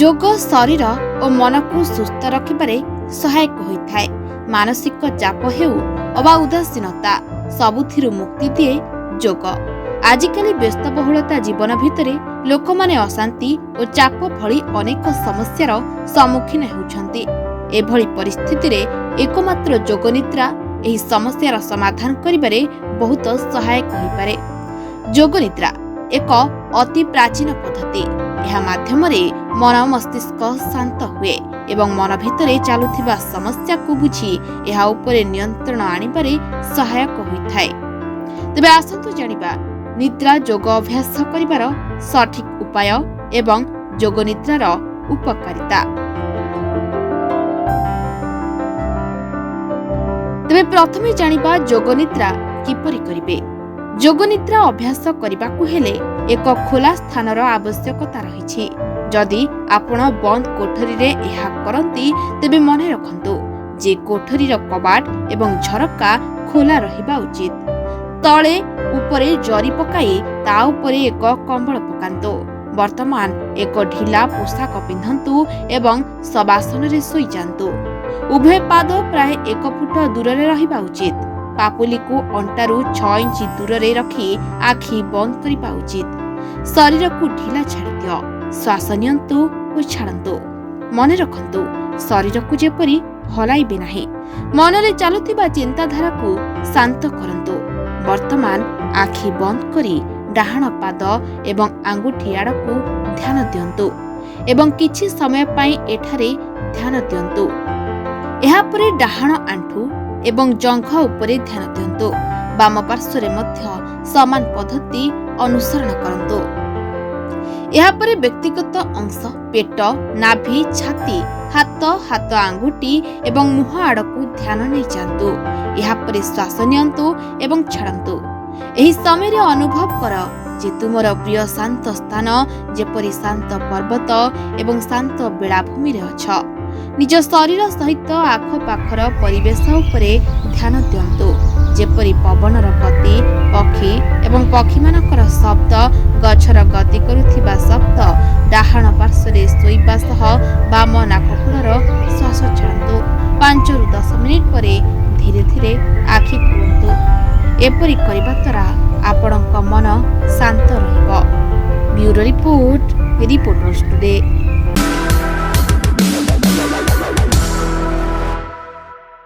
ଯୋଗ ଶରୀର ଓ ମନକୁ ସୁସ୍ଥ ରଖିବାରେ ସହାୟକ ହୋଇଥାଏ। ମାନସିକ ଚାପ ହେଉ ଅବା ଉଦାସୀନତା ସବୁଥିରୁ ମୁକ୍ତି ଦିଏ ଯୋଗ। ଆଜିକାଲି ବ୍ୟସ୍ତବହୁଳତା ଜୀବନ ଭିତରେ ଲୋକମାନେ ଅଶାନ୍ତି ଓ ଚାପ ଭଳି ଅନେକ ସମସ୍ୟାର ସମ୍ମୁଖୀନ ହେଉଛନ୍ତି। ଏଭଳି ପରିସ୍ଥିତିରେ ଏକମାତ୍ର ଯୋଗ ନିଦ୍ରା ଏହି ସମସ୍ୟାର ସମାଧାନ କରିବାରେ ବହୁତ ସହାୟକ ହୋଇପାରେ। ଯୋଗ ନିଦ୍ରା ଏକ ଅତି ପ୍ରାଚୀନ ପଦ୍ଧତି। ଏହା ମାଧ୍ୟମରେ ମନ ମସ୍ତିଷ୍କ ଶାନ୍ତ ହୁଏ ଏବଂ ମନ ଭିତରେ ଚାଲୁଥିବା ସମସ୍ୟାକୁ ବୁଝି ଏହା ଉପରେ ନିୟନ୍ତ୍ରଣ ଆଣିବାରେ ସହାୟକ ହୋଇଥାଏ। ତେବେ ଆସନ୍ତୁ ଜାଣିବା ନିଦ୍ରା ଯୋଗ ଅଭ୍ୟାସ କରିବାର ସଠିକ ଉପାୟ ଏବଂ ଯୋଗ ନିଦ୍ରାର ଉପକାରିତା। ତେବେ ପ୍ରଥମେ ଜାଣିବା ଯୋଗ ନିଦ୍ରା କିପରି କରିବେ। ଯୋଗ ନିଦ୍ରା ଅଭ୍ୟାସ କରିବାକୁ ହେଲେ ଏକ ଖୋଲା ସ୍ଥାନର ଆବଶ୍ୟକତା ରହିଛି। ଯଦି ଆପଣ ବନ୍ଦ କୋଠରୀରେ ଏହା କରନ୍ତି ତେବେ ମନେ ରଖନ୍ତୁ ଯେ କୋଠରୀର କବାଟ ଏବଂ ଝରକା ଖୋଲା ରହିବା ଉଚିତ। ତଳେ ଉପରେ ଜରି ପକାଇ ତା ଉପରେ ଏକ କମ୍ବଳ ପକାନ୍ତୁ। ବର୍ତ୍ତମାନ ଏକ ଢିଲା ପୋଷାକ ପିନ୍ଧନ୍ତୁ ଏବଂ ଶବାସନରେ ଶୋଇଯାଆନ୍ତୁ। ଉଭୟ ପାଦ ପ୍ରାୟ 1 ଫୁଟ ଦୂରରେ ରହିବା ଉଚିତ। ପାପୁଲିକୁ ଅଣ୍ଟାରୁ 6 ଇଞ୍ଚ ଦୂରରେ ରଖି ଆଖି ବନ୍ଦ କରିବା ଉଚିତ। ଶରୀରକୁ ଢିଲା ଛାଡ଼ିଦିଅ। ଶ୍ୱାସ ନିଅନ୍ତୁ ଓ ଛାଡ଼ନ୍ତୁ। ମନେ ରଖନ୍ତୁ ଶରୀରକୁ ଯେପରି ହଲାଇବେ ନାହିଁ। ମନରେ ଚାଲୁଥିବା ଚିନ୍ତାଧାରାକୁ ଶାନ୍ତ କରନ୍ତୁ। ବର୍ତ୍ତମାନ ଆଖି ବନ୍ଦ କରି ଡାହାଣ ପାଦ ଏବଂ ଆଙ୍ଗୁଠି ଆଡ଼କୁ ଧ୍ୟାନ ଦିଅନ୍ତୁ ଏବଂ କିଛି ସମୟ ପାଇଁ ଏଠାରେ ଧ୍ୟାନ ଦିଅନ୍ତୁ। ଏହାପରେ ଡାହାଣ ଆଣ୍ଠୁ ଏବଂ ଜଙ୍ଘ ଉପରେ ଧ୍ୟାନ ଦିଅନ୍ତୁ। ବାମ ପାର୍ଶ୍ୱରେ ମଧ୍ୟ ସମାନ ପଦ୍ଧତି ଅନୁସରଣ କରନ୍ତୁ। ଏହାପରେ ବ୍ୟକ୍ତିଗତ ଅଂଶ ପେଟ, ନାଭି, ଛାତି, ହାତ ଆଙ୍ଗୁଠି ଏବଂ ମୁହଁ ଆଡ଼କୁ ଧ୍ୟାନ ନେଇଯାଆନ୍ତୁ। ଏହାପରେ ଶ୍ୱାସ ନିଅନ୍ତୁ ଏବଂ ଛାଡ଼ନ୍ତୁ। ଏହି ସମୟରେ ଅନୁଭବ କର ଯେ ତୁମର ପ୍ରିୟ ଶାନ୍ତ ସ୍ଥାନ ଯେପରି ଶାନ୍ତ ପର୍ବତ ଏବଂ ଶାନ୍ତ ବେଳାଭୂମିରେ ଅଛ। ନିଜ ଶରୀର ସହିତ ଆଖପାଖର ପରିବେଶ ଉପରେ ଧ୍ୟାନ ଦିଅନ୍ତୁ, ଯେପରି ପବନର ଗତି, ପକ୍ଷୀ ଏବଂ ପକ୍ଷୀମାନଙ୍କର ଶବ୍ଦ, ଗଛର ଗତି କରୁଥିବା ଶବ୍ଦ। ଡାହାଣ ପାର୍ଶ୍ୱରେ ଶୋଇବା ସହ ବାମ ନାକଫୁଲର ଶ୍ୱାସ ଛାଡ଼ନ୍ତୁ। 5 ରୁ 10 ମିନିଟ୍ ପରେ ଧୀରେ ଧୀରେ ଆଖି ଖୋଲନ୍ତୁ। ଏପରି କରିବା ଦ୍ୱାରା ଆପଣଙ୍କ ମନ ଶାନ୍ତ ରହିବ। Bureau report, reporters today.